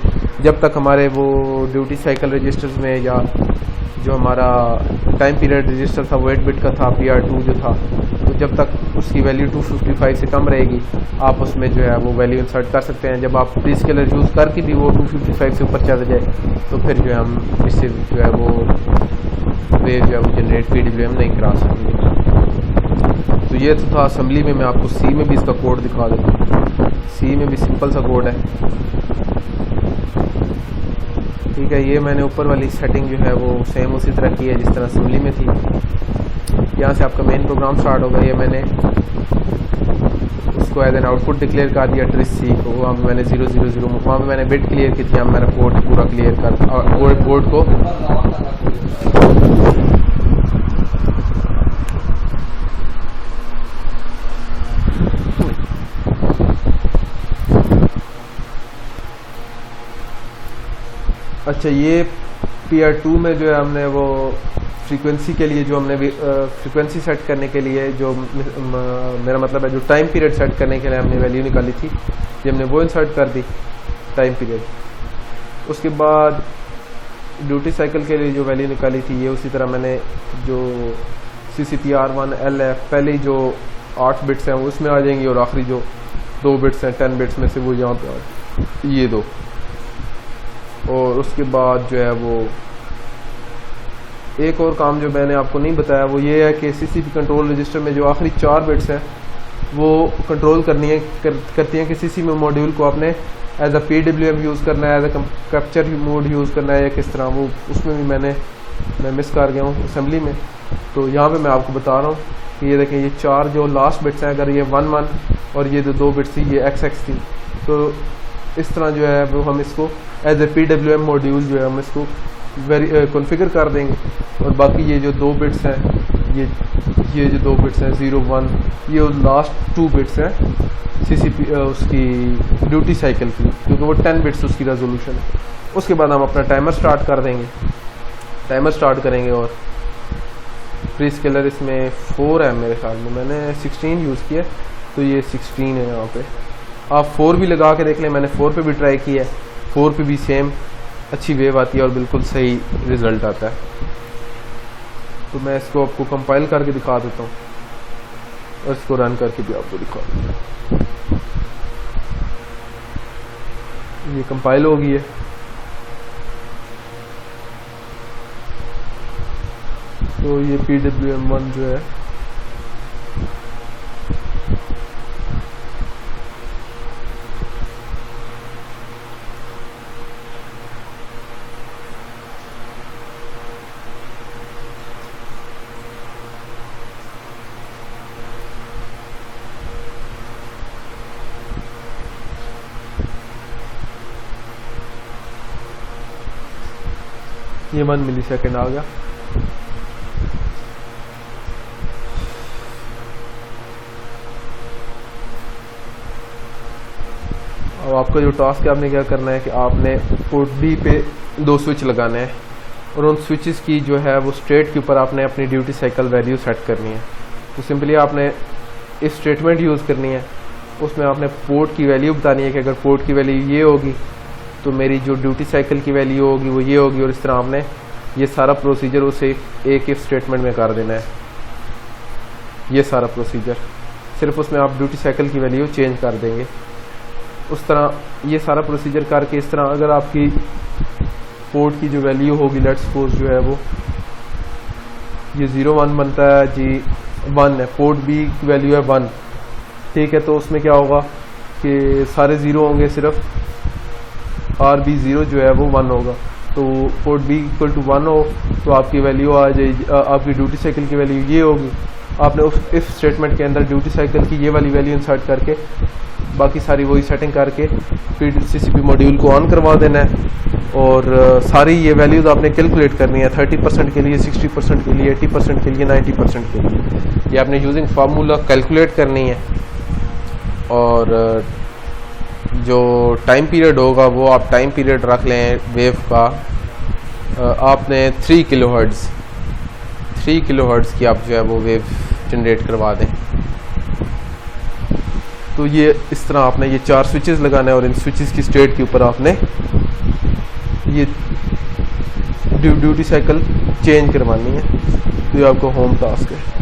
जब तक हमारे वो ड्यूटी साइकिल रजिस्टर्स में, या जो हमारा टाइम पीरियड रजिस्टर था वो 8 बिट का था, PR2 जो था, तो जब तक उसकी वैल्यू 255 से कम रहेगी आप उसमें जो है वो वैल्यू इंसर्ट कर सकते हैं। जब आप प्री स्केलर यूज़ करके भी वो 255 से ऊपर चला जाए तो फिर जो है हम इससे जो है वो वेव जो है वो जनरेट PWM नहीं करा सकेंगे। तो ये तो था असेंबली में। मैं आपको C में भी इसका कोड दिखा देता हूँ। C में भी सिंपल सा कोड है। ठीक है, ये मैंने ऊपर वाली सेटिंग जो है वो सेम उसी तरह की है जिस तरह असेंबली में थी। यहाँ से आपका मेन प्रोग्राम स्टार्ट होगा। ये मैंने उसको एज एन आउटपुट डिक्लेयर कर दिया ट्रिस C को, वहाँ पे मैंने 000 वहाँ पे मैंने बिट क्लियर की थी। अब मेरा कोड पूरा क्लियर कर कोड को अच्छा, ये PR2 में जो है हमने वो फ्रीक्वेंसी के लिए जो हमने फ्रीक्वेंसी सेट करने के लिए जो मेरा मतलब है जो टाइम पीरियड सेट करने के लिए हमने वैल्यू निकाली थी, ये हमने वो इंसर्ट कर दी टाइम पीरियड। उसके बाद ड्यूटी साइकिल के लिए जो वैल्यू निकाली थी ये उसी तरह मैंने जो CCP-R1LF पहले जो 8 बिट्स हैं वो उसमें आ जाएंगी, और आखिरी जो 2 बिट्स हैं 10 बिट्स में से वो यहाँ पे ये 2। और उसके बाद जो है वो एक और काम जो मैंने आपको नहीं बताया वो ये है कि CCP कंट्रोल रजिस्टर में जो आखिरी 4 बिट्स हैं वो कंट्रोल करती हैं कि CCP मॉड्यूल को आपने एज अ PWM यूज़ करना है, as a capture mode use करना है या किस तरह। वो उसमें भी मैं मिस कर गया हूँ असेंबली में। तो यहाँ पे मैं आपको बता रहा हूँ कि ये देखें, ये 4 जो लास्ट बिट्स हैं, अगर ये 1 1 और ये जो 2 बिट्स थी ये XX थी, तो इस तरह जो है वो हम इसको एज ए PWM मॉड्यूल जो है हम इसको कॉन्फ़िगर कर देंगे। और बाकी ये जो 2 बिट्स हैं ये जो 2 बिट्स हैं 0 1, ये लास्ट 2 बिट्स हैं CCP उसकी ड्यूटी साइकिल की, क्योंकि वो 10 बिट्स उसकी रेजोल्यूशन है। उसके बाद हम अपना टाइमर स्टार्ट कर देंगे, टाइमर स्टार्ट करेंगे। और प्री स्केलर इसमें 4 है मेरे ख्याल में, मैंने 16 यूज़ किया, तो ये 16 है यहाँ पे। आप 4 भी लगा के देख लें, मैंने 4 पे भी ट्राई किया है, 4 पे भी सेम अच्छी वेव आती है और बिल्कुल सही रिजल्ट आता है। तो मैं इसको आपको कंपाइल करके दिखा देता हूँ और इसको रन करके भी आपको दिखा देता हूँ। ये कंपाइल हो गई है। तो ये PWM1 जो है ये 1 मिलीसेकंड आ गया। अब आपका जो टास्क है, आपने क्या करना है कि आपने पोर्ट B पे 2 स्विच लगाने हैं और उन स्विचेस की जो है वो स्टेट के ऊपर आपने अपनी ड्यूटी साइकिल वैल्यू सेट करनी है। तो सिंपली आपने इफ स्टेटमेंट यूज़ करनी है, उसमें आपने पोर्ट की वैल्यू बतानी है कि अगर पोर्ट की वैल्यू ये होगी तो मेरी जो ड्यूटी साइकिल की वैल्यू होगी वो ये होगी, और इस तरह आपने ये सारा प्रोसीजर उसे एक इफ स्टेटमेंट में कर देना है। ये सारा प्रोसीजर सिर्फ उसमें आप ड्यूटी साइकिल की वैल्यू चेंज कर देंगे। उस तरह ये सारा प्रोसीजर करके इस तरह अगर आपकी पोर्ट की जो वैल्यू होगी, लेट्स सपोज जो है वो ये 01 बनता है जी, 1 है, पोर्ट B की वैल्यू है 1, ठीक है। तो उसमें क्या होगा कि सारे 0 होंगे, सिर्फ RB0 जो है वो 1 होगा। तो पोर्ट B इक्वल टू 1 हो तो आपकी वैल्यू आ जाएगी, आपकी ड्यूटी साइकिल की वैल्यू ये होगी। आपने उस इफ स्टेटमेंट के अंदर ड्यूटी साइकिल की ये वाली वैल्यू इंसर्ट करके बाकी सारी वही सेटिंग करके फिर CCP मॉड्यूल को ऑन करवा देना है और सारी ये वैल्यूज आपने कैलकुलेट करनी है 30% के लिए, 60% के लिए, 80% के लिए, 90% के लिए। ये आपने यूजिंग फार्मूला कैलकुलेट करनी है और जो टाइम पीरियड होगा वो आप टाइम पीरियड रख लें वेव का, आपने 3 किलोहर्ट्ज़ की आप जो है वो वेव जनरेट करवा दें। तो ये इस तरह आपने ये 4 स्विचेस लगाना है और इन स्विचेस की स्टेट के ऊपर आपने ये ड्यूटी साइकिल चेंज करवानी है। तो ये आपका होम टास्क है।